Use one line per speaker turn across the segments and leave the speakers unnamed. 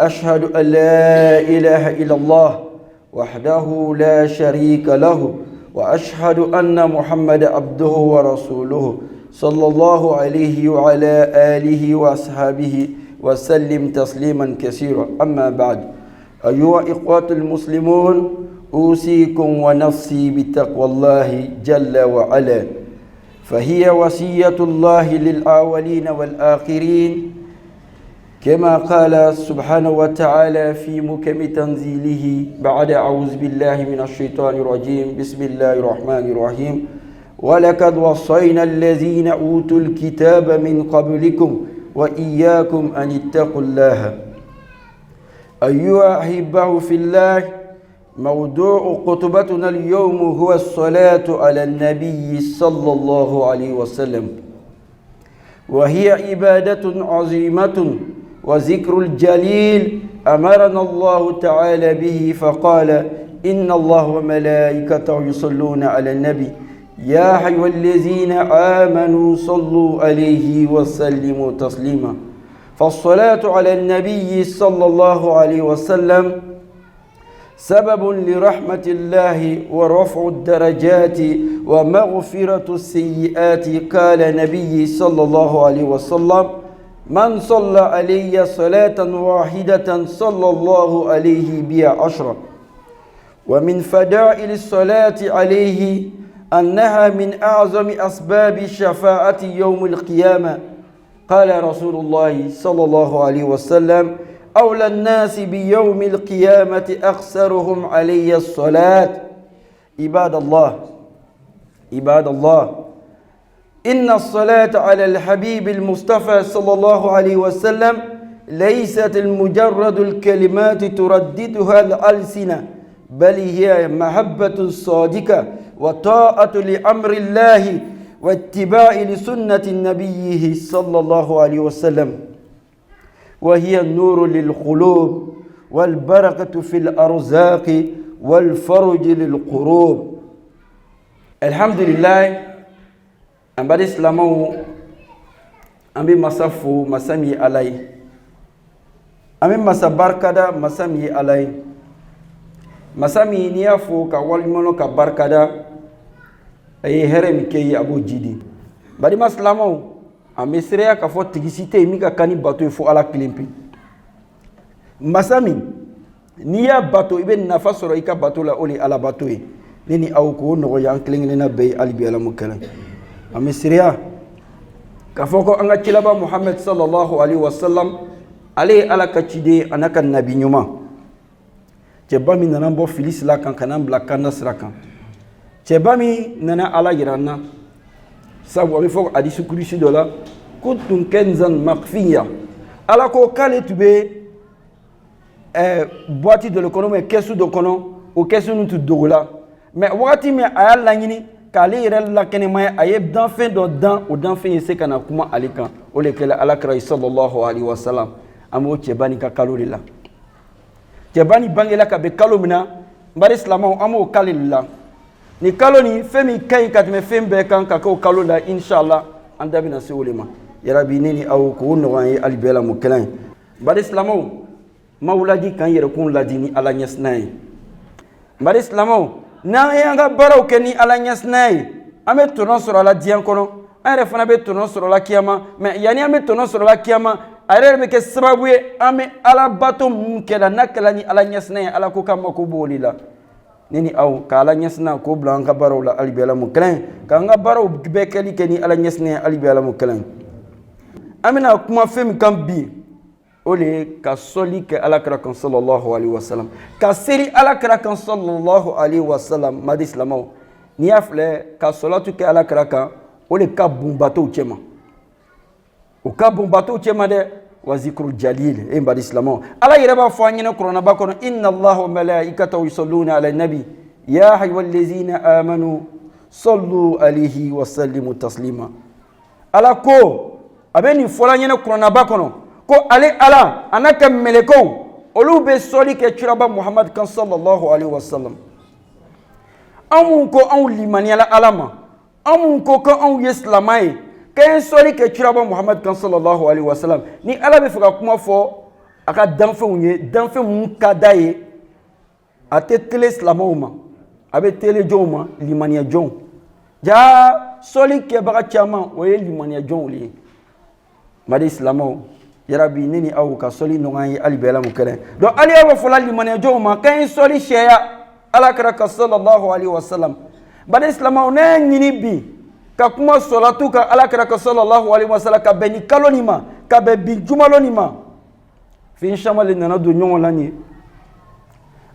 وأشهد أن لا إله إلا الله وحده لا شريك له وأشهد أن محمد عبده ورسوله صلى الله عليه وعلى آله وأصحابه وسلم تسليما كثيرا. أما بعد، أيها إخوة المسلمون، أوصيكم ونفسي بتقوى الله جل وعلا، فهي وصية الله للأولين والآخرين، كما قال سبحانه وتعالى في محكم تنزيله بعد أعوذ بالله من الشيطان الرجيم. بسم الله الرحمن الرحيم. ولقد وصينا الذين أوتوا الكتاب من قبلكم وإياكم أن اتقوا الله. أيها أحبة في الله، موضوع خطبتنا اليوم هو الصلاة على النبي صلى الله عليه وسلم، وهي عبادة عظيمة وذكر الجليل أمرنا الله تعالى به، فقال: إن الله وملائكته يصلون على النبي يا أيها الذين آمنوا صلوا عليه وسلموا تسليما. فالصلاة على النبي صلى الله عليه وسلم سبب لرحمة الله ورفع الدرجات ومغفرة السيئات. قال النبي صلى الله عليه وسلم: من صلى علي صلاة واحدة صلى الله عليه بها 10. ومن فضائل الصلاة عليه أنها من أعظم أسباب الشفاعة يوم القيامة. قال رسول الله صلى الله عليه وسلم: أولى الناس بيوم القيامة أكثرهم علي الصلاة. عباد الله، إن الصلاة على الحبيب المصطفى صلى الله عليه وسلم ليست المجرد الكلمات ترددها الألسنة، بل هي محبة صادقة وطاعة لأمر الله واتباع لسنة نبيه صلى الله عليه وسلم، وهي النور للقلوب والبركة في الأرزاق والفرج للقروب. الحمد لله. أمبارح سلامو أمي مسافو مسامي علي، أمي مساباركدا مسامي علي، مسامي نيافو كوالمونو كباركدا أي هرم كي أبو جدي. بعد ما سلامو أمي سريا كفو تجسيته ميكا كاني باتو يفو على كليمبي. مسامي نيا باتو إبن نفسرو إيكا باتو لا أولي على باتوي نيني أوكو نغو يانكلين لنا بي ألبي على مكلم. أمي سريا كفوكو أنغا تشلبا محمد صلى الله عليه وسلم عليه على كتشيدي أنك النبي نيوما تبامي ننبو فيليس لاكان كنام بلاكاندس لاكان تبامي ننا على يرانا سابو أمي فوق أديسو كريسي دولا كنتم كنزا مخفيا على كو كالي تبي boîte de l'économie kesu do kono o kesu nutu dogola mais wakati mi aya langini kale yere la kene may ayeb dan fin do dan o dan fin yese kana kuma alikan o le kala alakra sallallahu alaihi wasallam amo chebani ka kalolila chebani bangela ka be kalomina mbari islamo amo kalilla ni kaloni femi kay katme fembe kan ka ko kalola inshallah anda bina sewulema ya rabbi nini aw ko no ay albela mukalan mbari islamo mawlaji kan yere kun ladini ala nyasnay mbari islamo na yanga baraw keni ala nyasnay ame tonon sur ala dian kono ayre fana be tonon sur la kiyama mais yani ame tonon sur la kiyama ayre be ke sababu ame ala bato mukela nakala ni ala nyasnay ala ko kam ko bolila nini aw ka ala nyasna ko blanka baraw la albela muklan ka nga baraw be keli keni ala nyasnay albela muklan amina kuma fem kam bi ole ka soli ke alakra kan sallallahu alaihi wasallam ka seri alakra kan sallallahu alaihi wasallam madi islamo ni afle ka salatu ke alakra kan ole ka bumbato chema o ka bumbato chema de wa zikrul jalil e madi islamo ala yiraba fo anyina qur'ana ba kono inna allaha wa malaikatahu yusalluna ala nabi ya ayyuhallazina amanu sallu alaihi wa sallimu taslima ala ko abeni fola nyina qur'ana ba kono ko ale ala anaka meleko olu be soli ke turaba muhammad kan sallallahu alaihi wasallam amun ko an limani ala alama amun ko kan an yeslamai kan soli ke turaba muhammad kan sallallahu alaihi wasallam ni ala be faka kuma fo aka danfe mun ka da ye a tɛ tele silamɛw ma a bɛ tele jɔnw ma limaniya jɔnw ja sɔli kɛbaga caman o ye limaniya jɔnw le ye madi silamɛw yarabi ne ni aw ka sɔli nɔgɔya ye hali bi Ala mu kɛlɛ donc hali y'a fɔla limaniya jɔnw ma k'an ye sɔli sɛya alakira ka sallallahu alaihi wasallam madi silamɛw ne ɲini bi ka kuma sɔlatu ka alakira ka sallallahu alaihi wasallam ka bɛn ni kalo nin ma ka bɛn bi jumalo nin ma fin caman le nana don ɲɔgɔn la nin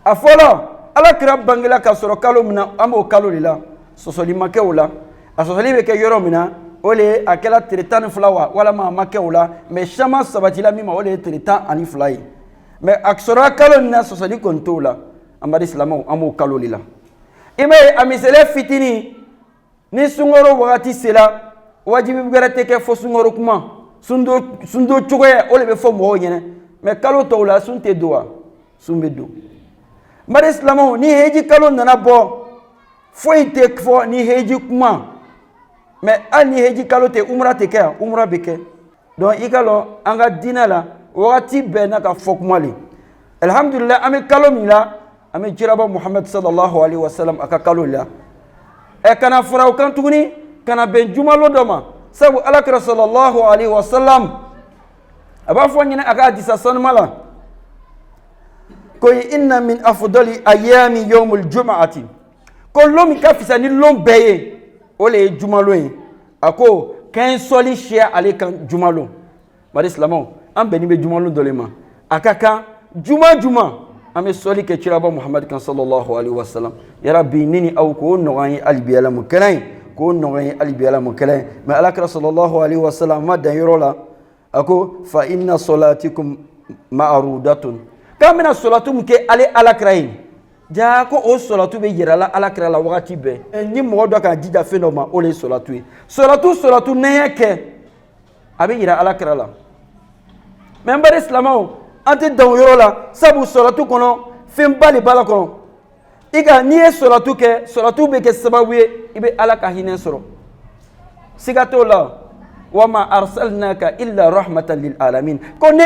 a fɔlɔ alakira bangela ka sɔrɔ kalo min na an b'o kalo de la sɔsɔli ma kɛ o la a sɔsɔli bɛ kɛ yɔrɔ min na o le a kɛra tile 12 wa walama a ma kɛ o la mais caman sabatila min ma o le ye tile 12 ye mais a sɔrɔla kalo nin na sɔsɔli kɔni t'o la an badi silamɛw an b'o kalo de la i b'a ye a misɛlɛ fitini ni sunkaro wagati sera wajibi wɛrɛ tɛ kɛ fo sunkaro kuma sundo cogoya o le bɛ fɔ mɔgɔw ɲɛna mais kalo tɔw la sun tɛ don wa sun bɛ don n badi silamɛw ni heji kalo nana bɔ foyi tɛ fɔ ni heji kuma mais hali ni heji kalo tɛ umra tɛ kɛ yan umra bɛ kɛ donc i ka lɔn an ka diinɛ la wagati bɛɛ n'a ka fɔ kuma le alhamdulillah an bɛ kalo min la an bɛ jiraba Muhammad sallallahu alaihi wasallam a ka kalo la kana fara o kan tuguni kana bɛn jumalo dɔ ma sabu alakira sallallahu alaihi wasallam a b'a fɔ ɲinɛ a ka hadisa sanuma la ko inna min afdali ayami yawmul jum'ati ko lon min ka fisa ni lon bɛɛ ye o le ye jumalo ye a ko k'an sɔli siya ale kan jumalo bari silamɛw an bɛnni bɛ jumalo dɔ le ma a ka kan juma an bɛ sɔli kɛ ciraba Muhammad kan sallallahu alaihi wasallam yarabi ne ni aw k'o nɔgɔya ye hali bi Ala mu kɛlɛ ye k'o nɔgɔya ye hali bi Ala mu kɛlɛ ye mais alakira sallallahu alaihi wasallam ma dan yɔrɔ la a ko fa inna salatikum ma'rudatun k'an bɛna sɔlatu min kɛ ale alakira ye ja ko o sɔlatu bɛ yira la alakira la wagati bɛɛ ni mɔgɔ dɔ k'a jija fɛn dɔ ma o le ye sɔlatu ye sɔlatu nɛɲɛ kɛ a bɛ yira alakira la mais n bari silamɛw an tɛ dan o yɔrɔ la sabu sɔlatu kɔnɔ fɛn ba de b'a la kɔnɔ i ka n'i ye sɔlatu kɛ sɔlatu bɛ kɛ sababu ye i bɛ Ala ka hinɛ sɔrɔ siga t'o la wa ma arsalnaka illa rahmatan lil alamin ko ne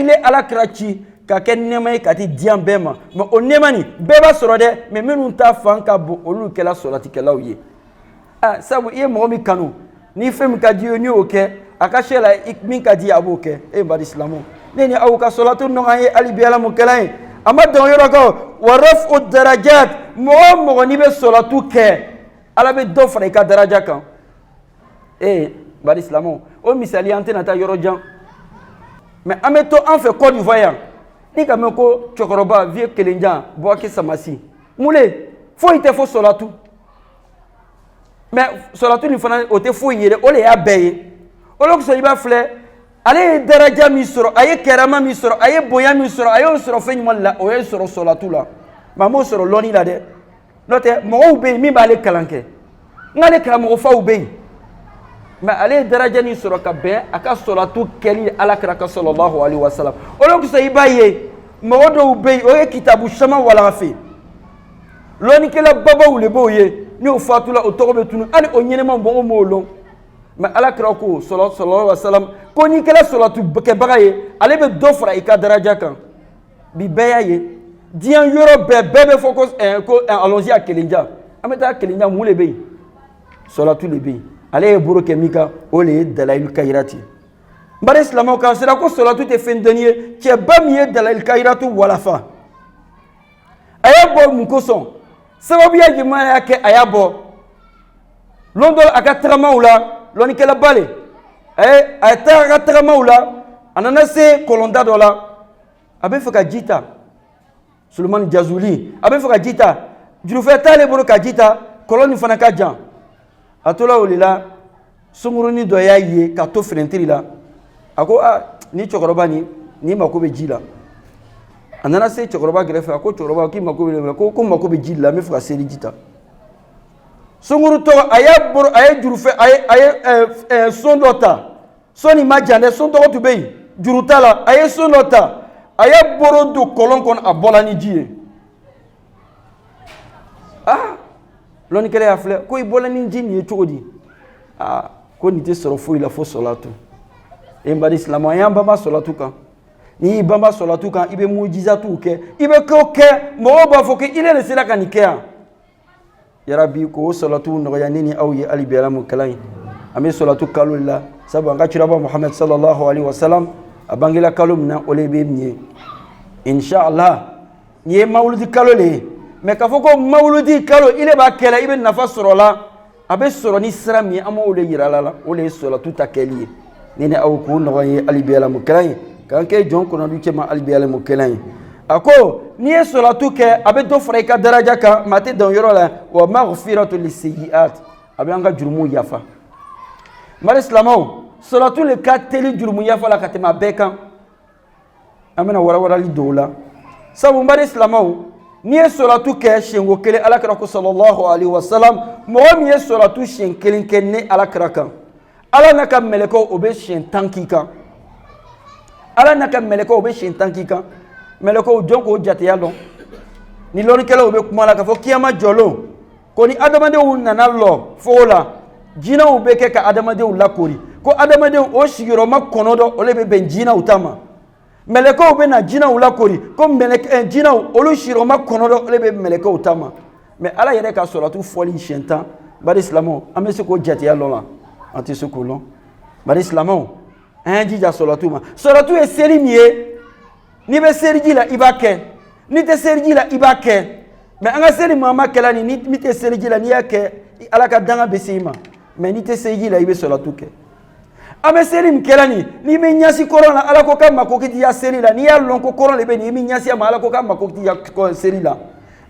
ye alakira ci ka kɛ nɛɛma ye ka di diɲɛ bɛɛ ma mais o nɛɛma nin bɛɛ b'a sɔrɔ dɛ mais minnu ta fan ka bon olu kɛla sɔlatikɛlaw ye sabu i ye mɔgɔ min kanu ni fɛn min ka di ye n'i y'o kɛ a ka se la min ka di a b'o kɛ e badi silamɛw ne ni aw ka sɔlatu nɔgɔya ye hali bi Ala mu kɛlɛ ye a ma dan o yɔrɔ kan wa rafu darajat mɔgɔ o mɔgɔ n'i bɛ sɔlatu kɛ Ala bɛ dɔ fara i ka daraja kan badi silamɛw o misali an tɛna taa yɔrɔ jan mais an bɛ to an fɛ Côte d'Ivoire yan ni ka mɛn ko cɛkɔrɔba vieux kelenjan Bouaki Samasi mun le foyi tɛ fɔ sɔlatu mais sɔlatu nin fana o tɛ foyi ye dɛ o le y'a bɛɛ ye o le kosɔn i b'a filɛ ale ye daraja min sɔrɔ a ye kɛrama min sɔrɔ a ye bonya min sɔrɔ a y'o sɔrɔ fɛn ɲuman la o ye sɔrɔ sɔlatu la mais a m'o sɔrɔ lɔnni la dɛ n'o tɛ mɔgɔw bɛ yen min b'ale kalan kɛ n k'ale karamɔgɔ faw bɛ yen mais ale ye daraja min sɔrɔ ka bɛn a ka sɔlatu kɛli alakira ka sallallahu alaihi wasallam o le kosɔn i b'a ye mɔgɔ dɔw bɛ yen o ye kitabu caman walafe lɔnnikɛla babaw le b'o ye n'o fatula o tɔgɔ bɛ tunu hali o ɲɛnɛma mɔgɔw m'o lɔn mais alakira ko sallallahu alaihi wasallam ko n'i kɛla sɔlatu kɛbaga ye ale bɛ dɔ fara i ka daraja kan bi bɛɛ y'a ye diɲɛ yɔrɔ bɛɛ bɛ fɔ ko allons-y à kelenja an bɛ taa kelenja mun le bɛ yen sɔlatu le bɛ yen ale ye boro kɛ min kan o le ye dalail kayirati n bari silamɛw k'a sera ko sɔlatu tɛ fɛn dɔnni ye cɛba min ye dalail kayiratu walafa a y'a bɔ mun kosɔn sababuya jumɛn y'a kɛ a y'a bɔ lon dɔ a ka tagamaw la lɔnnikɛla ba le a ye taa a ka tagamaw la a nana se kɔlɔnda dɔ la a bɛ fɛ ka ji ta Sulemani Jazuli a bɛ fɛ ka ji ta jurufɛ t'ale bolo ka ji ta kɔlɔn nin fana ka jan a tola o de la sunkurunin dɔ y'a ye ka to fenentiri la a ko ni cɛkɔrɔba ni mako bɛ ji la a nana se cɛkɔrɔba gɛrɛfɛ a ko cɛkɔrɔba k'i mako bɛ ko mako bɛ ji la n bɛ fɛ ka seli ji ta sunkuru tɔgɔ a ye jurufɛ a ye son dɔ ta son nin ma jan dɛ son tɔgɔ tun bɛ yen juru t'a la a ye son dɔ ta a ye boro don kɔlɔn kɔnɔ a bɔla ni ji ye lɔnnikɛla y'a filɛ ko i bɔla ni ji nin ye cogo di ko nin tɛ sɔrɔ foyi la fo sɔlatu n badi silamɛw an y'an banba sɔlatu kan ni bamba salatu kan ibe mujizatu ke ibe ko ke mo ba fo ke ile le sila kan ke ya rabbi ko salatu no ya nini aw ya ali bi alamu kalai ame salatu kalula sabu anga chiraba muhammad sallallahu alaihi wasallam abangila kalumna ole be mie inshallah ni mauludi kalole mais ka fo ko mauludi kalo ile ba kela ibe nafa sorola abe soro ni sira mi amo ole yirala la ole salatu takeli nini aw ko no ya ali bi alamu kalai kan ke jon ko no du chema ali bi alamu kalai ako ni salatu ke abe do freka daraja ka mate don yoro la wa maghfiratu lisayiat abe anga jurumu yafa mal islamo salatu le ka teli jurumu yafa la katema beka amena wara li dola sabu mal islamo ni salatu ke shengo kele alakra ko sallallahu alaihi wasallam mo mi salatu shen kelen ken ne alakra kan ala naka meleko obe shen tankika ala naka meleko obe shen tankika meleko jonko jatiya lo ni lori kala obe kuma la ka fo kiyama jolo ko ni adamade wu nana lo fola jina ube ke ka adamade wu lakori ko adamade o shigiro makono ole be ben jina utama meleko obe na jina wu lakori ko meleke jina olu shiro makono ole be meleko utama mais ala yere ka solatu foli shentan bari islamo amese ko jatiya lo la anti sukulo bari islamo jija solatu ma solatu e serimie ni be seriji la ibake ni te seriji la ibake mais anga seri mama kala ni te seriji la ni yake alaka danga besima mais ni te seriji la ibe salatu ke ame seri mkela ni me nyasi korona alako kama kokiti ya seri la ni ya lonko korona be ni me nyasi ama alako kama kokiti ya seri la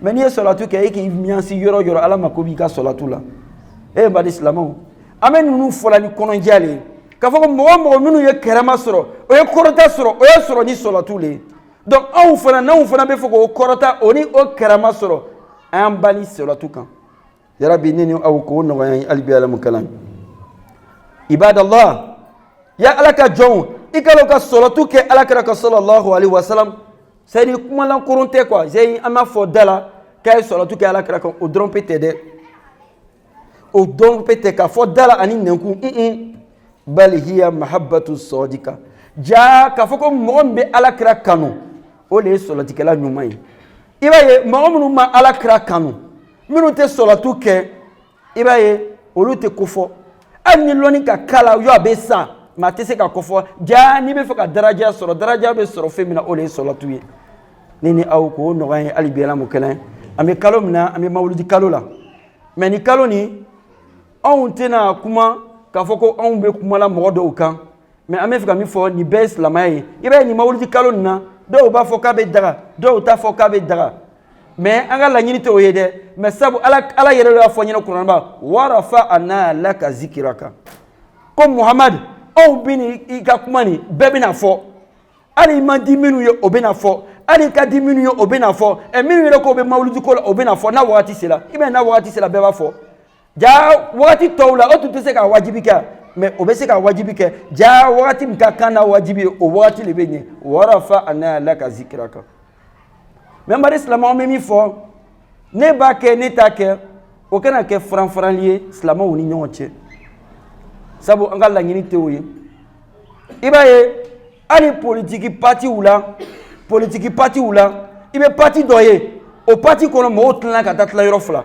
mais ni salatu ke eki nyasi yoro ala makobi ka salatu la ba islamo ame nunu fola ni kono njale ka foko mo nunu ye kerama soro o ye korota soro o ye soro ni salatu le donc aw fana be foko o korota oni o kerama soro an bali salatu kan ya rabbi nini aw ko no yan albi ala mukallam ibadallah ya alaka jon ikalo ka salatu ke alaka ka sallallahu alaihi wasallam c'est kuma lan koronte quoi j'ai ama fo dala kay salatu ke alaka ka o dron pete o don pete ka fo dala ani nenku bal hiya mahabbatu sadika ja ka foko mombe alakra kanu ole solati kala nyumai ibaye momunu ma alakra kanu minu te solatu ke ibaye olu te kofo ani loni ka kala yo abesa ma te se ka kofo ja ni be faka daraja soro daraja be soro femina ole solatu ye nini aw ko no gay ali biela mo kelen ame kalomna ame mawludi kalola mais ni kaloni on tena kuma ka foko on be kuma la modo kan mais ame fika mi fo ni be islamay ibe ni mawludi kalon na do ba fo ka be daga do ta fo ka be daga mais anga la nyini to yede mais sabu ala yere la fo nyina kuran ba warafa ana laka zikraka comme muhammad on bini ika kuma ni be bina fo ali ma 10 minu ye obena fo ali ka 10 minu ye obena fo e minu ye ko be mawludi ko obena fo na wati sela ibe na wati sela be ba fo ja wati tawla o tu se ka wajibika mais obese ka wajibika ja wati mkakana wajibi o wati lebenye warafa ana laka zikraka même par islam me mi fo ne ba ke ne ta ke o kana ke franc lié islam woni nyonche sabu angala nyini teoye ibaye ali politique parti oula ibe parti doye o parti kono mo tlan ka tatla yorofla.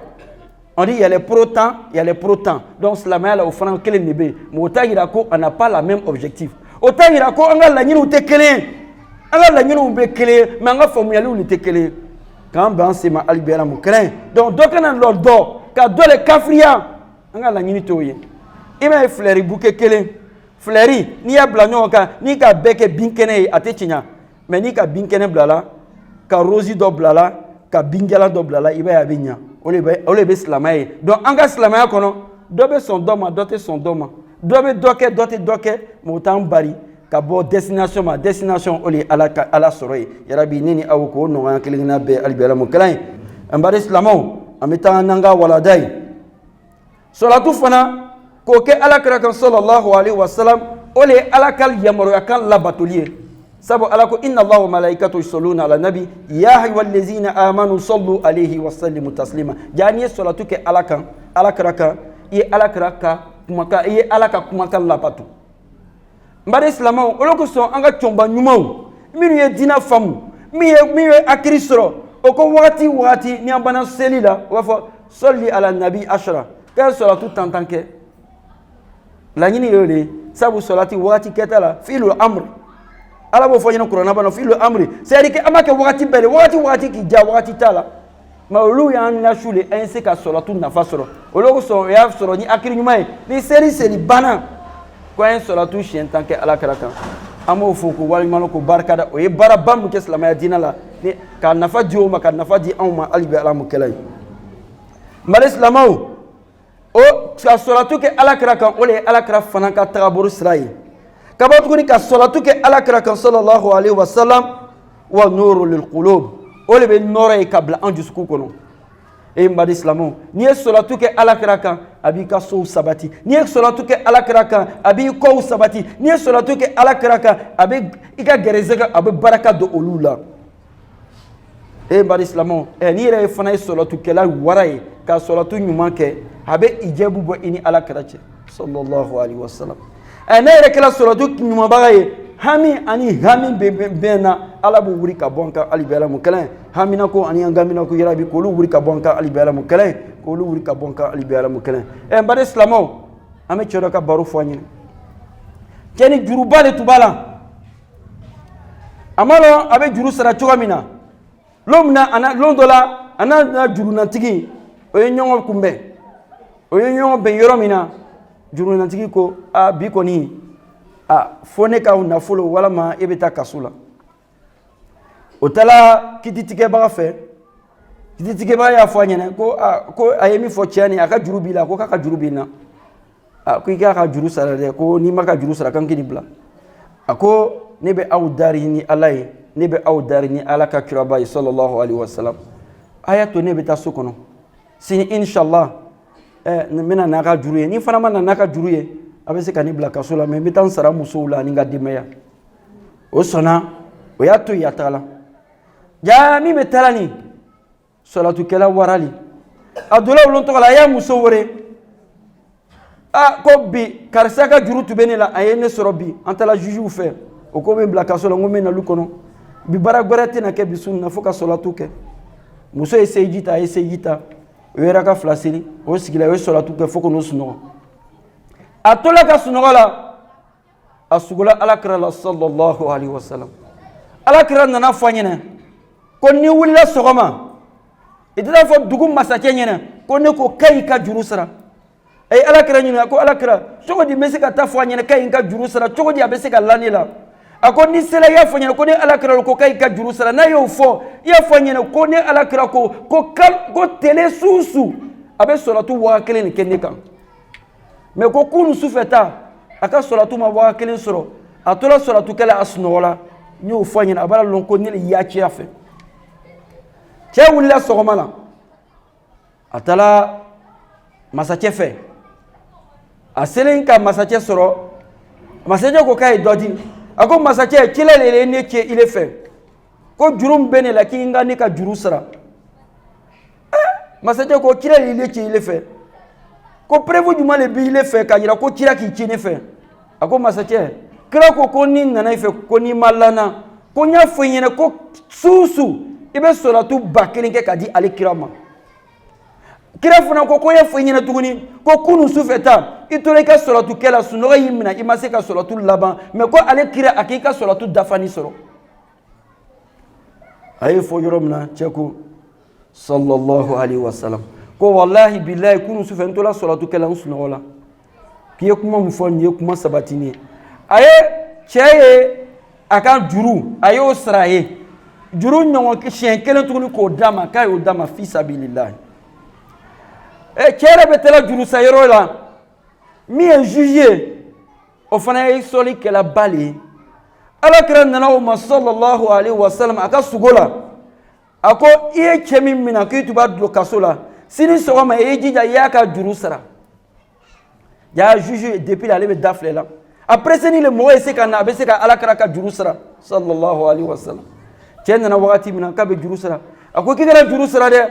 On dit il y a les pro-temps, il y a les pro-temps. Donc, cela au franc, quel est le nébé? Mais autant il on n'a pas le même objectif. Autant il on a la nuit où tu es clé. On a la nuit où tu es clé. Mais on a formulé où tu es clé. Quand ben c'est ma albéra mon clé. Donc, on a l'ordre. Quand on a le cafria, on a la nuit où tu es. Il m'a flairé bouquet clé. Flairé, ni a blagnon, ni ka beke binkene à Téchina. Mais ni ka binkene blala, ka rosi do blala, ka bingala do blala, il va y avoir. Ole be slamay donc anga slamay kono dobe son doma dote son doma dobe doke motan bari ka bo destination ole ala soroy ya rabbi nini aw ko no an kelina be albela mo kalain ambare islamo amita nanga waladai salatu fana ko ke ala kara sallallahu alaihi wasallam ole ala kal yamaro kan la batolier sabu alako inna allaha wa malaikatu yusalluna ala nabi ya ayyuhallazina amanu sallu alayhi wa sallimu taslima jani salatu ke alaka ye alaka kumaka ye alaka kumaka la patu mbare islamo oloko so anga chomba nyumo minnu ye dina faamu min ye hakili sɔrɔ o ko wagati ni an banna seli la o b'a fɔ sɔli ala nabi ashra k'a sɔlatu 10 kɛ laɲini ye o de ye sabu sɔlati wagati kɛta la fi'lu amr ala b'o fɔ ɲɛna kuranna bana fi'lu amri c'est-à-dire que an b'a kɛ wagati bɛɛ de wagati k'i diya wagati t'a la mais olu y'an lasule an ye se ka sɔlatu nafa sɔrɔ olu kosɔn o y'a sɔrɔ ni hakili ɲuman ye ni seli banna ko an ye sɔlatu siɲɛ 10 kɛ alakira kan an b'o fɔ ko waliɲuman ko barikada o ye baaraba min kɛ silamɛya diinɛ la ni ka nafa di o ma ka nafa di anw ma hali bi ala m'o kɛla ye mali silamɛw o ka sɔlatu kɛ alakira kan o de ye alakira fana ka tagabolo sira ye ka bɔ tuguni ka sɔlatu kɛ alakira kan sallallahu alaihi wa sallam wa nuru lil qulub o de bɛ nɔrɔ ye ka bila an dusukun kɔnɔ e mali silamɛw n'i ye sɔlatu kɛ alakira kan a b'i ka sow sabati n'i ye sɔlatu kɛ alakira kan a b'i kɔw sabati n'i ye sɔlatu kɛ alakira kan a bɛ i ka gɛrɛsɛgɛ a bɛ baraka don olu la e mali silamɛw n'i yɛrɛ fana ye sɔlatukɛla wara ye ka sɔlatu ɲuman kɛ a bɛ ijabu bɔ i ni alakira cɛ sallallahu alaihi wa sallam ne yɛrɛ kɛra sɔlatu ɲumanbaga ye hami ani hami bɛn na ala b'u wuri ka bɔ an kan hali bi ala mu kɛlɛ hamina ko ani an gamina ko yɛrɛ bi k'olu wuri ka bɔ an kan hali bi ala mu kɛlɛ k'olu wuri ka bɔ an kan hali bi ala mu kɛlɛ n bari silamɛw an bɛ cɛ dɔ ka baro fɔ an ɲɛna cɛ ni juruba de tun b'a la a ma dɔn a bɛ juru sara cogo min na lon dɔ la a n'a jurunatigi o ye ɲɔgɔn kunbɛn o ye ɲɔgɔn bɛn yɔrɔ min na jurunatigi ko bi kɔni fo ne ka nafolo walama e bɛ taa kaso la o taara kititigɛbaga fɛ kititigɛbaga y'a fɔ a ɲɛna ko a ye min fɔ cɛ ni a ka juru b'i la ko k'a ka juru b'i na ko i k'a ka juru sara dɛ ko n'i ma ka juru sara kan k'i bila a ko ne bɛ aw dari ni ala ye ne bɛ aw dari ni ala ka kiraba ye sallallahu alaihi wa sallam a y'a to ne bɛ taa so kɔnɔ sini inshallah n bɛna n'a ka juru ye ni fana ma na n'a ka juru ye a bɛ se ka ne bila kaso la mais n bɛ taa n sara musow la ani n ka denbaya o sɔnna o y'a to yen a tagala jaa min bɛ taara nin sɔlatukɛla warali a donna olu tɔgɔ la a y'a muso wele ko bi karisa ka juru tun bɛ ne la a ye ne sɔrɔ bi an taara jugew fɛ o ko bɛ n bila kaso la n ko n bɛ na olu kɔnɔ bi baara wɛrɛ tɛna kɛ bi su in na fo ka sɔlatu kɛ muso ye seliji ta a ye seliji ta o yɛrɛ ka fila seli o sigila o ye sɔlatu kɛ fo ka n'o sunɔgɔ a tola ka sunɔgɔ la a sugula alakira la sallallahu alaihi wa sallam alakira nana fɔ a ɲɛna ko ni wulila sɔgɔma i tɛ taa fɔ dugu masakɛ ɲɛna ko ne ko k'a y'i ka juru sara a ye alakira ɲininka ko alakira cogo di n bɛ se ka taa fɔ a ɲɛna k'a y'i ka juru sara cogo di a bɛ se ka la ne la a ko ni sela i y'a fɔ ɲɛna ko ne alakira ko k'a y'i ka juru sara n'a y'o fɔ i y'a fɔ ɲɛna ko ne alakira ko tele su a bɛ sɔlatu 1000 de kɛ ne kan mais ko kunu sufɛ ta a ka sɔlatu ma 1000 sɔrɔ a tora sɔlatukɛla a sunɔgɔ la n y'o fɔ ɲɛna a b'a lɔn ko ne de y'a ci a fɛ cɛ wulila sɔgɔma la a taara masakɛ fɛ a selen ka masakɛ sɔrɔ masakɛ ko k'a ye dɔ di a ko masakɛ kɛlɛ de ye ne kɛ ile fɛ ko juru min bɛ ne la k'i ka ne ka juru sara masakɛ ko kɛlɛ de ye ne kɛ ile fɛ ko preuve jumɛn de b'i ile fɛ ka jira ko kira k'i ci ne fɛ a ko masakɛ kira ko ni nana i fɛ ko n'i ma lana ko n y'a fɔ i ɲɛna ko su i bɛ sɔlatu 1000 kɛ ka di ale kira ma kira fana ko n y'a fɔ i ɲɛna tuguni ko kunu sufɛ ta i tora i ka sɔlatu kɛ la sunɔgɔ y'i minɛ i ma se ka sɔlatu laban mais ko ale kira a k'i ka sɔlatu dafani sɔrɔ a ye fɔ yɔrɔ min na cɛ ko sallallahu alaihi wa sallam ko wallahi billahi kunu sufɛ n tora sɔlatu kɛ la n sunɔgɔ la k'i ye kuma min fɔ nin ye kuma sabatini ye a ye cɛ ye a ka juru a y'o sara a ye juru ɲɔgɔn siɲɛ 1 tuguni k'o d'a ma k'a y'o d'a ma fi sabilillahi cɛ yɛrɛ bɛ taara juru sa yɔrɔ la min ye juge ye o fana ye sɔli kɛla ba le ye alakira nana o ma sallallahu alaihi wa sallam a ka sugo la a ko i ye cɛ min minɛ k'i tun b'a don kaso la sini sɔgɔma i ye jija i y'a ka juru sara jaa juge depuis ale bɛ da filɛ la après sini le mɔgɔ ye se ka na a bɛ se ka alakira ka juru sara sallallahu alaihi wa sallam cɛ nana wagati min na k'a bɛ juru sara a ko k'i kana juru sara dɛ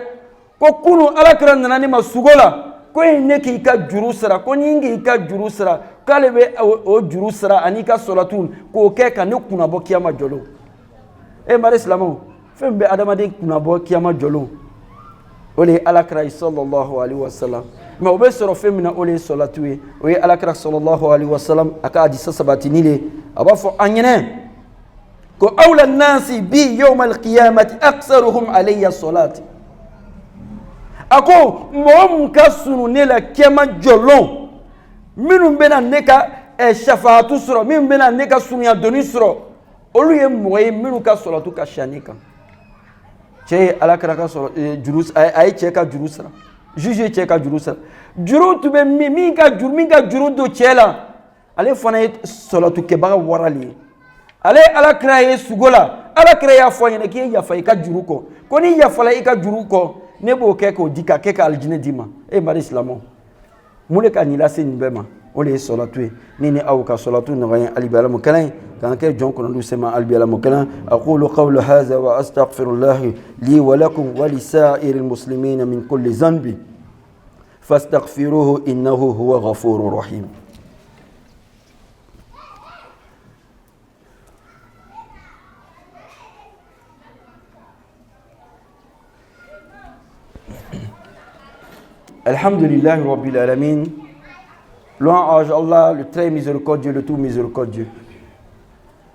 ko kunu alakira nana ne ma sugo la ko in ne k'i ka juru sara ko ni n k'i ka juru sara k'ale bɛ o juru sara ani ka sɔlatu k'o kɛ ka ne kunnabɔ kiyama jɔlo E mari islamo fɛn bɛ adamaden kunna bɔ kiyama jɔlon o le ye alakira sallallahu alaihi wasallam mais o bɛ sɔrɔ fɛn min na o le ye sɔlatu ye o ye alakira sallallahu alaihi wasallam a ka hadisa sabatini le a b'a fɔ an ɲɛnɛ ko awla nasi bi yawma alqiyamati aksaruhum alayya salati a ko mɔgɔ mun ka sunu ne la kiyama jɔlon minnu bɛna ne ka shafaatu sɔrɔ minnu bɛna ne ka sunuya doni sɔrɔ olu ye mɔgɔ ye minnu ka sɔlatu ka ca ne kan cɛ ye alakira ka juru a ye cɛ ka juru sara juge ye cɛ ka juru sara juru tun bɛ min ka juru don cɛ la ale fana ye sɔlatu kɛbaga warali ye ale alakira ye sugo la alakira y'a fɔ a ɲɛna k'i ye yafa i ka juru kɔ ko ni yafala i ka juru kɔ ne b'o kɛ k'o di ka kɛ ka alijinɛ d'i ma e mari silamɛw mun de ka nin lase nin bɛɛ ma o de ye sɔlatu ye ne ni aw ka sɔlatu nɔgɔya hali bi ala mo kalan كان كي جون كنا نسمع قلبي على مكان أقول قول هذا وأستغفر الله لي ولكم ولسائر المسلمين من كل ذنب فاستغفروه إنه هو غفور رحيم الحمد لله رب العالمين louange Allah le très miséricordieux le tout miséricordieux.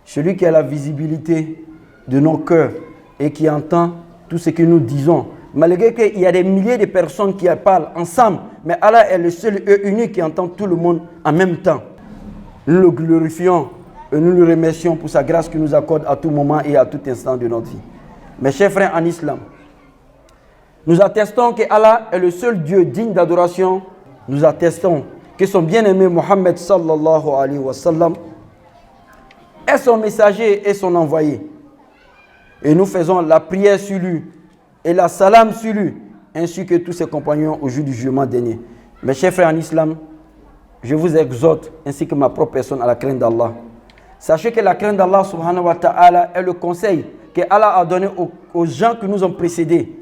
Celui qui a la visibilité de nos cœurs et qui entend tout ce que nous disons. Malgré qu'il y a des milliers de personnes qui parlent ensemble, mais Allah est le seul et unique qui entend tout le monde en même temps. Nous le glorifions et nous le remercions pour sa grâce qu'il nous accorde à tout moment et à tout instant de notre vie. Mes chers frères en islam, nous attestons que Allah est le seul Dieu digne d'adoration. Nous attestons que son bien-aimé Mohammed sallallahu alayhi wa sallam est son messager et son envoyé. Et nous faisons la prière sur lui et la salam sur lui, ainsi que tous ses compagnons au jour du jugement dernier. Mes chers frères en islam, je vous exhorte, ainsi que ma propre personne, à la crainte d'Allah. Sachez que la crainte d'Allah subhanahu wa ta'ala est le conseil que Allah a donné aux gens qui nous ont précédés.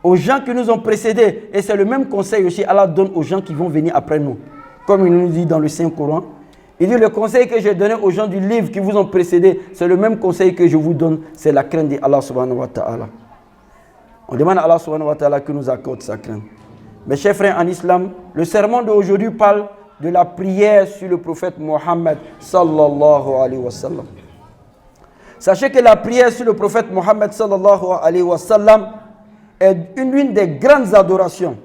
Aux gens qui nous ont précédés. Et c'est le même conseil aussi Allah donne aux gens qui vont venir après nous. Comme il nous dit dans le Saint-Coran. Il dit le conseil que j'ai donné aux gens du livre qui vous ont précédé, c'est le même conseil que je vous donne, c'est la crainte d'Allah subhanahu wa ta'ala. On demande à Allah subhanahu wa ta'ala qu'il nous accorde sa crainte. Mes chers frères en islam, le sermon d'aujourd'hui parle de la prière sur le prophète Mohammed sallallahu alayhi wa sallam. Sachez que la prière sur le prophète Mohammed sallallahu alayhi wa sallam est l'une des grandes adorations.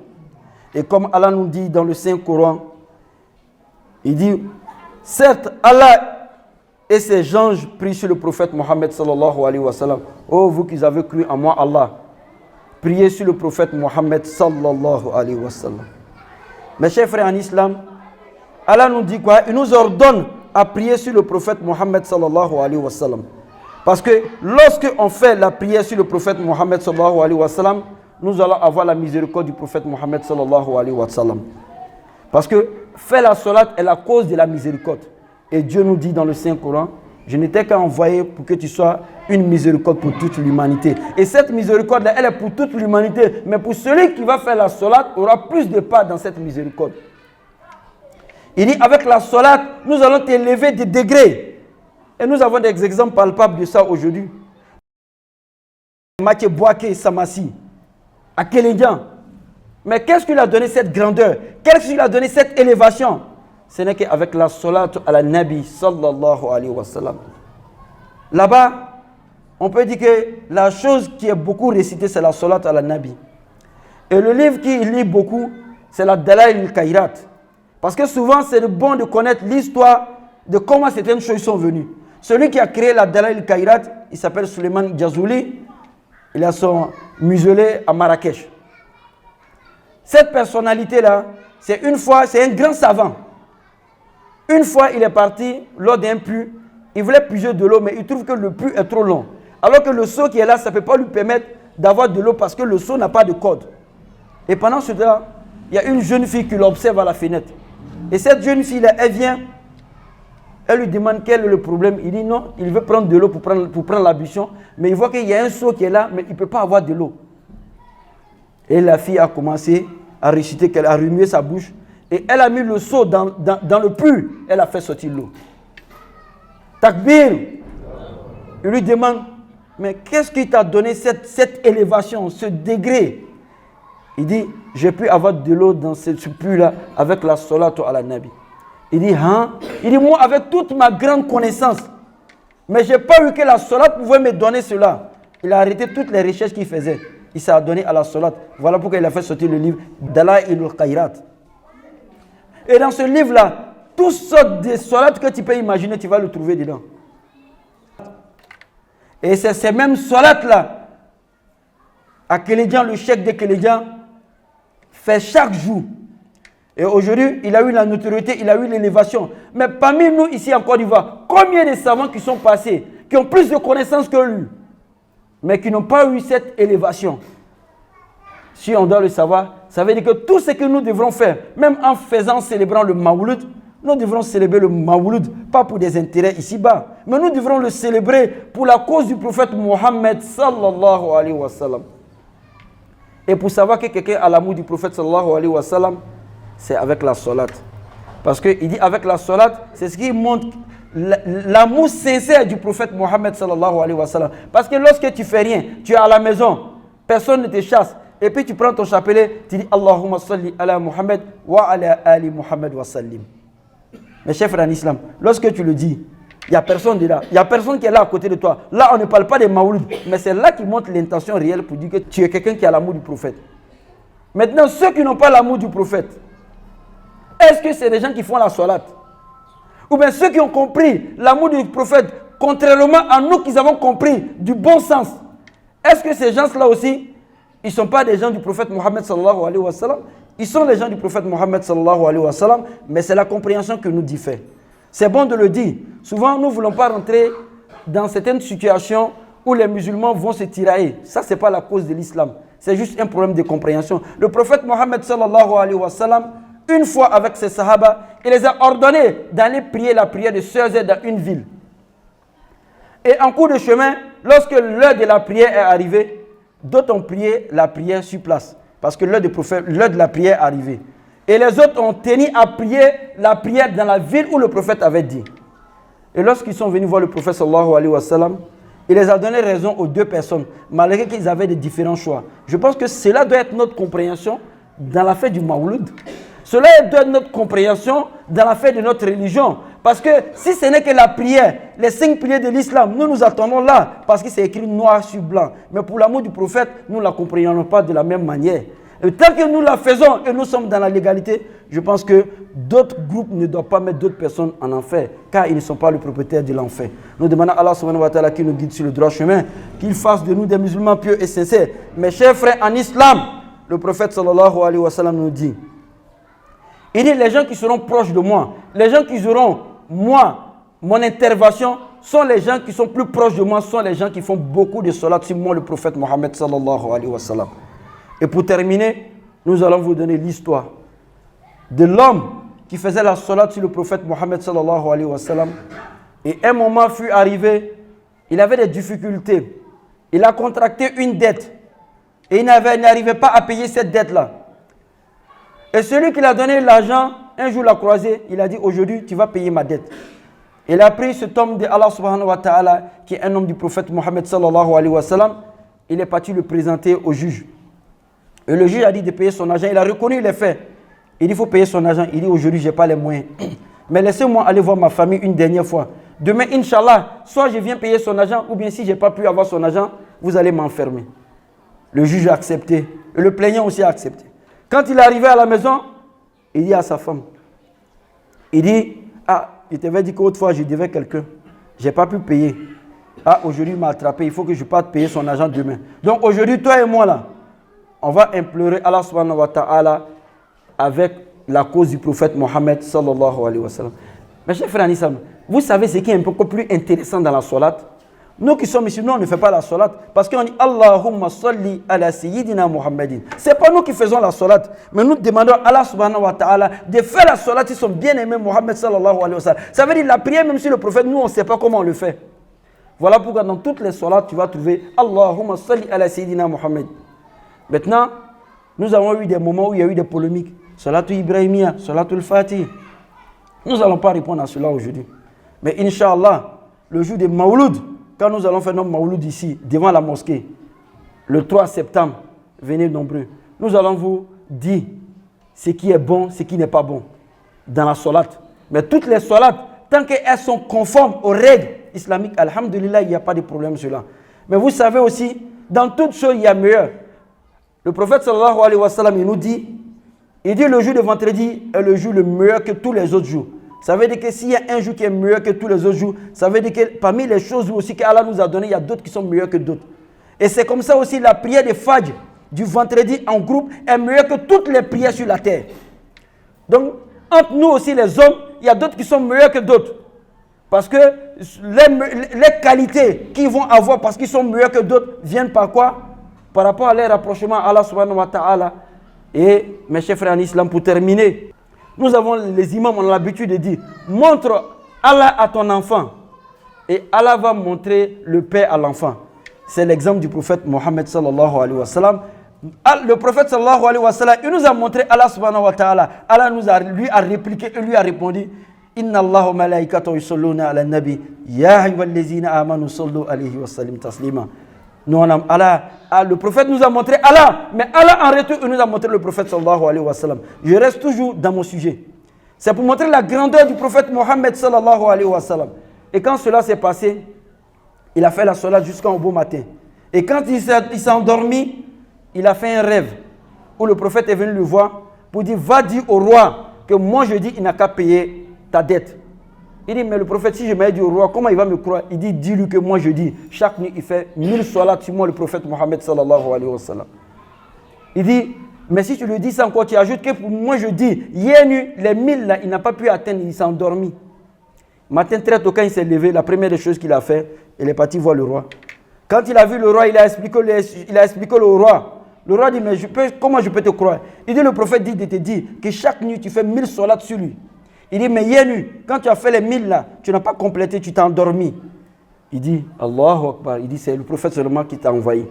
Et comme Allah nous dit dans le Saint-Coran, il dit certes, Allah et ses anges prient sur le prophète Mohammed sallallahu alayhi wa sallam. Oh, vous qui avez cru en moi, Allah, priez sur le prophète Mohammed sallallahu alayhi wa sallam. Mes chers frères en islam, Allah nous dit quoi? Il nous ordonne à prier sur le prophète Mohammed sallallahu alayhi wa sallam. Parce que lorsque on fait la prière sur le prophète Mohammed sallallahu alayhi wa sallam, nous allons avoir la miséricorde du prophète Mohammed sallallahu alayhi wa sallam. Parce que faire la salat est la cause de la miséricorde. Et Dieu nous dit dans le Saint-Coran, je n'étais qu'à envoyer pour que tu sois une miséricorde pour toute l'humanité. Et cette miséricorde, elle est pour toute l'humanité. Mais pour celui qui va faire la salat, aura plus de part dans cette miséricorde. Il dit, avec la salat, nous allons t'élever des degrés. Et nous avons des exemples palpables de ça aujourd'hui. Mathieu Boaké Samassi, à Kélédian. Mais qu'est-ce qui lui a donné cette grandeur? Qu'est-ce qui lui a donné cette élévation? Ce n'est qu'avec la salat à la Nabi sallallahu alayhi wa sallam. Là-bas, on peut dire que la chose qui est beaucoup récitée, c'est la salat à la Nabi. Et le livre qui lit beaucoup, c'est la Dalaïl al-Khairat. Parce que souvent, c'est bon de connaître l'histoire de comment certaines choses sont venues. Celui qui a créé la Dalaïl al-Khairat, il s'appelle Suleiman Jazouli. Il a son muselé à Marrakech. Cette personnalité-là, c'est un grand savant. Une fois, il est parti lors d'un puits. Il voulait puiser de l'eau, mais il trouve que le puits est trop long. Alors que le seau qui est là, ça ne peut pas lui permettre d'avoir de l'eau parce que le seau n'a pas de corde. Et pendant ce temps, il y a une jeune fille qui l'observe à la fenêtre. Et cette jeune fille-là, elle vient, elle lui demande quel est le problème. Il dit non, il veut prendre de l'eau pour prendre l'ablution, mais il voit qu'il y a un seau qui est là, mais il ne peut pas avoir de l'eau. Et la fille a commencé à réciter, qu'elle a remué sa bouche. Et elle a mis le seau dans le puits. Elle a fait sortir l'eau. Takbir. Il lui demande, mais qu'est-ce qui t'a donné cette élévation, ce degré? Il dit, j'ai pu avoir de l'eau dans ce puits-là avec la salatu ala nabi. Il dit, hein? Il dit, moi, avec toute ma grande connaissance, mais je n'ai pas eu que la salat pouvait me donner cela. Il a arrêté toutes les recherches qu'il faisait. Il s'est donné à la salat. Voilà pourquoi il a fait sortir le livre Dalaïl al-Khayrat. Et dans ce livre-là, toutes sortes de salats que tu peux imaginer, tu vas le trouver dedans. Et c'est ces mêmes salats-là, à Kélédian, le cheikh de Kélédian, fait chaque jour. Et aujourd'hui, il a eu la notoriété, il a eu l'élévation. Mais parmi nous, ici en Côte d'Ivoire, combien de savants qui sont passés, qui ont plus de connaissances que lui, mais qui n'ont pas eu cette élévation? Si on doit le savoir, ça veut dire que tout ce que nous devrons faire, même en célébrant le Mawlud, nous devrons célébrer le Mawlud, pas pour des intérêts ici-bas, mais nous devrons le célébrer pour la cause du prophète Mohammed sallallahu alayhi wa sallam. Et pour savoir que quelqu'un a l'amour du prophète sallallahu alayhi wa sallam, c'est avec la salat. Parce qu'il dit avec la salat, c'est ce qui montre l'amour sincère du prophète Mohammed sallallahu alayhi wa sallam. Parce que lorsque tu fais rien, tu es à la maison, personne ne te chasse, et puis tu prends ton chapelet, tu dis Allahumma salli ala Muhammad wa ala ali Muhammad wa sallim. Mes chers frères en islam, lorsque tu le dis, il n'y a personne de là, il n'y a personne qui est là à côté de toi. Là, on ne parle pas des Mawlud, mais c'est là qui montre l'intention réelle pour dire que tu es quelqu'un qui a l'amour du prophète. Maintenant, ceux qui n'ont pas l'amour du prophète, est-ce que c'est des gens qui font la salat? Ou bien ceux qui ont compris l'amour du prophète, contrairement à nous qui avons compris du bon sens, est-ce que ces gens-là aussi, ils ne sont pas des gens du prophète Mohammed sallallahu alayhi wa sallam? Ils sont les gens du prophète Mohammed sallallahu alayhi wa sallam, mais c'est la compréhension que nous diffère. C'est bon de le dire. Souvent, nous ne voulons pas rentrer dans certaines situations où les musulmans vont se tirailler. Ça, ce n'est pas la cause de l'islam. C'est juste un problème de compréhension. Le prophète Mohammed sallallahu alayhi wa sallam, une fois avec ses sahaba, il les a ordonnés d'aller prier la prière de Sœurs dans une ville. Et en cours de chemin, lorsque l'heure de la prière est arrivée, d'autres ont prié la prière sur place. Parce que l'heure de la prière est arrivée. Et les autres ont tenu à prier la prière dans la ville où le prophète avait dit. Et lorsqu'ils sont venus voir le prophète sallallahu alayhi wa sallam, il les a donné raison aux deux personnes, malgré qu'ils avaient des différents choix. Je pense que cela doit être notre compréhension dans la fête du Mawlud. Cela doit être notre compréhension dans la fête de notre religion. Parce que si ce n'est que la prière, les 5 prières de l'islam, nous nous attendons là, parce que c'est écrit noir sur blanc. Mais pour l'amour du prophète, nous ne la comprenons pas de la même manière. Et tant que nous la faisons et nous sommes dans la légalité, je pense que d'autres groupes ne doivent pas mettre d'autres personnes en enfer, car ils ne sont pas le propriétaire de l'enfer. Nous demandons à Allah subhanahu wa ta'ala qui nous guide sur le droit chemin, qu'il fasse de nous des musulmans pieux et sincères. Mes chers frères en islam, le prophète sallallahu alayhi wa sallam nous dit, il dit les gens qui seront proches de moi, les gens qui auront moi, mon intervention, sont les gens qui sont plus proches de moi, sont les gens qui font beaucoup de salat sur moi, le prophète Mohammed sallallahu alayhi wa sallam. Et pour terminer, nous allons vous donner l'histoire de l'homme qui faisait la salat sur le prophète Mohammed sallallahu alayhi wa sallam. Et un moment fut arrivé, il avait des difficultés. Il a contracté une dette. Et il n'arrivait pas à payer cette dette-là. Et celui qui lui a donné l'argent, un jour l'a croisé, il a dit aujourd'hui tu vas payer ma dette. Il a pris cet homme de Allah subhanahu wa ta'ala, qui est un homme du prophète Mohammed sallallahu alayhi wa sallam. Il est parti le présenter au juge. Et le juge a dit de payer son argent. Il a reconnu les faits. Il dit il faut payer son argent. Il dit aujourd'hui je n'ai pas les moyens. Mais laissez-moi aller voir ma famille une dernière fois. Demain, Inch'Allah, soit je viens payer son argent, ou bien si je n'ai pas pu avoir son argent, vous allez m'enfermer. Le juge a accepté. Et le plaignant aussi a accepté. Quand il est arrivé à la maison, il dit à sa femme, il dit, il t'avait dit qu'autrefois je devais quelqu'un. Je n'ai pas pu payer. Aujourd'hui il m'a attrapé, il faut que je parte payer son argent demain. Donc aujourd'hui, toi et moi là, on va implorer Allah subhanahu wa ta'ala avec la cause du prophète Mohammed sallallahu alayhi wa sallam. Mes chers frères en islam, vous savez ce qui est un peu plus intéressant dans la salat? Nous qui sommes ici, nous on ne fait pas la salat parce qu'on dit Allahumma salli ala sayyidina Muhammadin. Ce n'est pas nous qui faisons la salat, mais nous demandons à Allah subhanahu wa ta'ala de faire la salat si son bien-aimé Mohammed sallallahu alayhi wa sallam. Ça veut dire la prière même si le prophète, nous on ne sait pas comment on le fait. Voilà pourquoi dans toutes les salats tu vas trouver Allahumma salli ala sayyidina Muhammad. Maintenant, nous avons eu des moments où il y a eu des polémiques. Salatul Ibrahimiyya, Salatul Fatih. Nous n'allons pas répondre à cela aujourd'hui. Mais Inch'Allah, le jour des Mawlud, quand nous allons faire notre mawloud ici, devant la mosquée, le 3 septembre, venez nombreux. Nous allons vous dire ce qui est bon, ce qui n'est pas bon dans la salat. Mais toutes les salats, tant qu'elles sont conformes aux règles islamiques, alhamdulillah, il n'y a pas de problème sur cela. Mais vous savez aussi, dans toutes choses, il y a meilleur. Le prophète sallallahu alayhi wa sallam, il nous dit, le jour de vendredi est le jour le meilleur que tous les autres jours. Ça veut dire que s'il y a un jour qui est meilleur que tous les autres jours, ça veut dire que parmi les choses aussi qu'Allah nous a données, il y a d'autres qui sont meilleures que d'autres. Et c'est comme ça aussi la prière de Fajr du vendredi en groupe est meilleure que toutes les prières sur la terre. Donc, entre nous aussi les hommes, il y a d'autres qui sont meilleurs que d'autres. Parce que les qualités qu'ils vont avoir parce qu'ils sont meilleurs que d'autres viennent par quoi? Par rapport à leur rapprochement à Allah subhanahu wa ta'ala. Et mes chers frères en islam, pour terminer, nous avons les imams, on a l'habitude de dire, montre Allah à ton enfant et Allah va montrer le père à l'enfant. C'est l'exemple du prophète Mohammed sallallahu alayhi wa sallam. Le prophète sallallahu alayhi wa sallam, il nous a montré Allah subhanahu wa ta'ala. Allah lui a répliqué et lui a répondu, Inna Allahu malaikatahu yusalluna ala nabi ya ayyuhallazina amanu sallu alayhi wa sallim taslima. Le prophète nous a montré Allah, mais Allah en retour il nous a montré le prophète sallallahu alayhi wa sallam. Je reste toujours dans mon sujet. C'est pour montrer la grandeur du prophète Mohammed sallallahu alayhi wa sallam. Et quand cela s'est passé, il a fait la salat jusqu'au beau matin. Et quand il s'est endormi, il a fait un rêve où le prophète est venu le voir pour dire, va dire au roi que moi je dis il n'a qu'à payer ta dette. Il dit, mais le prophète, si je m'ai dit au roi, comment il va me croire? Il dit, dis-lui que moi je dis, chaque nuit il fait 1000 salats sur moi, le prophète Mohammed sallallahu alayhi wa sallam. Il dit, mais si tu le dis ça encore, tu ajoutes que pour moi je dis, hier nuit, les 1000 là, il n'a pas pu atteindre, il s'est endormi. Matin très tôt, quand il s'est levé, la première des choses qu'il a fait, il est parti voir le roi. Quand il a vu le roi, il a expliqué au roi. Le roi dit, mais comment je peux te croire? Il dit, le prophète dit de te dire que chaque nuit, tu fais 1000 salats sur lui. Il dit, mais hier nuit, quand tu as fait les 1000 là, tu n'as pas complété, tu t'es endormi. Il dit, Allahu Akbar. Il dit, c'est le prophète seulement qui t'a envoyé.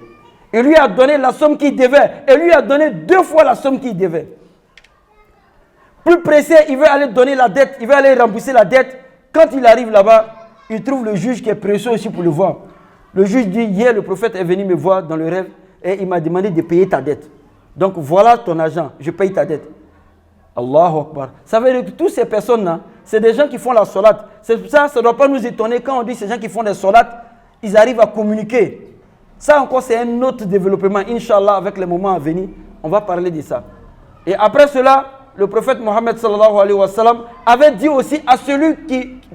Il lui a donné la somme qu'il devait. Et lui a donné 2 fois la somme qu'il devait. Plus pressé, il veut aller donner la dette, il veut aller rembourser la dette. Quand il arrive là-bas, il trouve le juge qui est pressé aussi pour le voir. Le juge dit, hier le prophète est venu me voir dans le rêve et il m'a demandé de payer ta dette. Donc voilà ton argent, je paye ta dette. Allahu Akbar. Ça veut dire que toutes ces personnes-là, c'est des gens qui font la salat. C'est pour ça, ça ne doit pas nous étonner quand on dit ces gens qui font des salats, ils arrivent à communiquer. Ça encore, c'est un autre développement. Inch'Allah, avec les moments à venir, on va parler de ça. Et après cela, le prophète Mohammed sallallahu alayhi wa sallam avait dit aussi à celui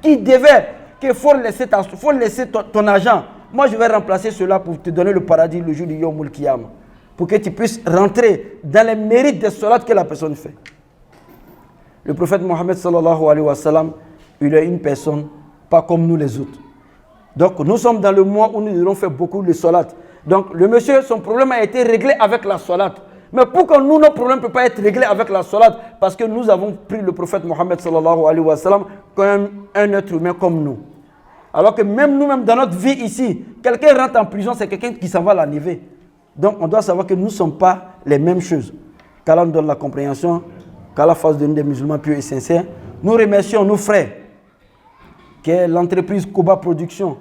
qui devait qu'il faut laisser ton argent. Moi, je vais remplacer cela pour te donner le paradis le jour du Yawmul Qiyamah. Pour que tu puisses rentrer dans les mérites des salats que la personne fait. Le prophète Mohammed sallallahu alayhi wa sallam, il est une personne pas comme nous les autres. Donc, nous sommes dans le mois où nous devons faire beaucoup de salats. Donc, le monsieur, son problème a été réglé avec la salat. Mais pourquoi nous, nos problèmes ne peuvent pas être réglés avec la salat? Parce que nous avons pris le prophète Mohammed sallallahu alayhi wa sallam comme un être humain comme nous. Alors que même nous-mêmes, dans notre vie ici, quelqu'un rentre en prison, c'est quelqu'un qui s'en va l'enlever. Donc, on doit savoir que nous ne sommes pas les mêmes choses. Qu'Allah nous donne la compréhension, qu'Allah fasse de nous des musulmans pieux et sincères. Nous remercions nos frères, qui est l'entreprise Koba Production,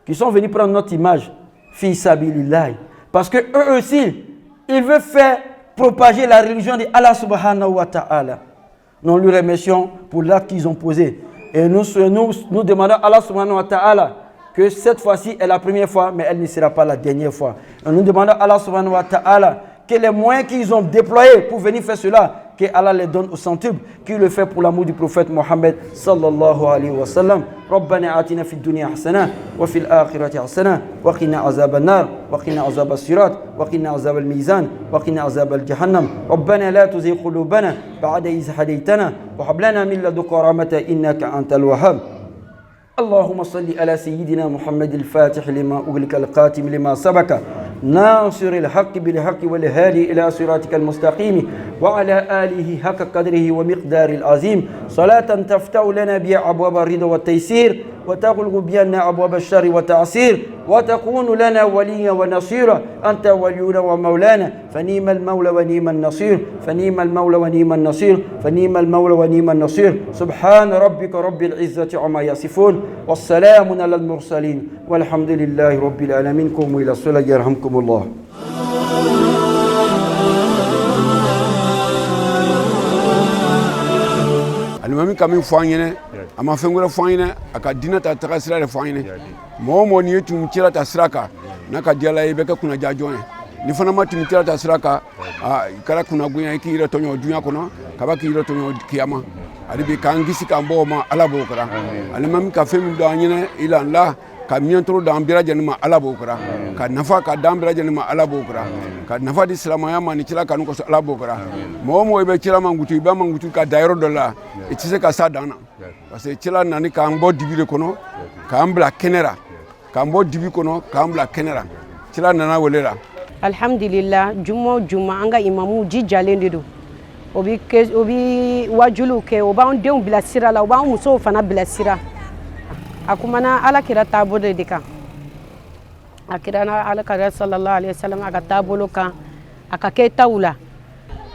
qui sont venus prendre notre image, Fi Sabilillah. Parce que eux aussi, ils veulent faire propager la religion de Allah subhanahu wa ta'ala. Nous lui remercions pour l'acte qu'ils ont posé. Et nous demandons à Allah subhanahu wa ta'ala que cette fois-ci est la première fois, mais elle ne sera pas la dernière fois. Et nous demandons à Allah subhanahu wa ta'ala que les moyens qu'ils ont déployés pour venir faire cela, que Allah les donne au centuple, qu'il le fait pour l'amour du prophète Mohammed sallallahu alayhi wa sallam. ربنا آتنا في الدنيا حسنة وفي الآخرة حسنة وقنا عذاب النار وقنا عذاب الصراط وقنا عذاب الميزان وقنا عذاب الجهنم ربنا لا تزغ قلوبنا بعد إذ هديتنا وهب لنا من لدنك رحمة إنك أنت الوهاب اللهم صل على سيدنا محمد الفاتح لما أغلق القاتم لما سبق ناصر الحق بالحق والهادي إلى صراطك المستقيم وعلى آله حق قدره ومقدار العظيم صلاة تفتح لنا بها أبواب الرضا والتيسير وتغلق بنا أبواب الشر والتعسير وتكون لنا وليا ونصيرا أنت ولينا ومولانا فنيم المولى ونيم النصير فنيم المولى ونيم النصير فنيم المولى ونيم النصير سبحان ربك رب العزة عما يصفون والسلام على المرسلين والحمد لله رب العالمين قوموا إلى الصلاة يرحمكم الله
alimami kami fanyene ama fengura fanyene akadina ta takasira fanyene mo ni yetum kira ta siraka naka diala ibeka kuna jajoe ni fana matum kira ta siraka kala kuna gunya ikira tonyo dunya kono kabaki iro tonyo kiyama alibi kangisi kambo ma alabo kra alimami ka femu da nyene ila Allah ka mientro da ambira janima alabo kra ka nafa ka dambira janima alabo kra ka nafa di islamaya mani kila kanu ko alabo kra mo ibe kila mangutu ba mangutu ka dairo dola itise ka sadana parce que kila nani ka ambo dibire kono ka ambla kenera ka ambo dibi kono ka ambla kenera kila nana wolera
alhamdulillah juma anga imamu jijalen do obi wajulu ke oba on deun bilasira la oba muso fana bilasira akumana ala kira tabode dika akira na ala kira sallallahu alaihi wasallam aka tabolo kan aka ke tawula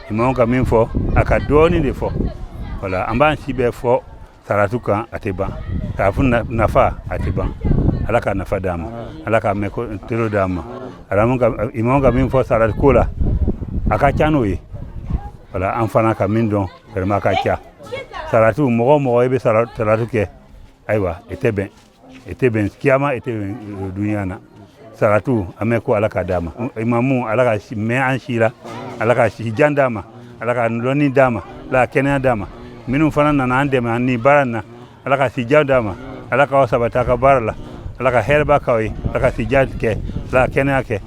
imam ka min fo aka doni de fo wala amba sibe fo saratu kan ateba tafun nafa ateba ala ka nafa dama ala ka me ko tero dama ala mun ka imam ka min fo saratu kola aka chanoyi wala amfana ka min don perma ka kya saratu mo ebe saratu ke aywa était ben kiyama était dunyana saratu ameko alaka dama imamu alaka me anshira alaka hijandama alaka loni dama la kenya dama minun fana na ande ma ni barana alaka hijandama alaka wasabata ka barala alaka herba kawi alaka hijad ke la kenya ke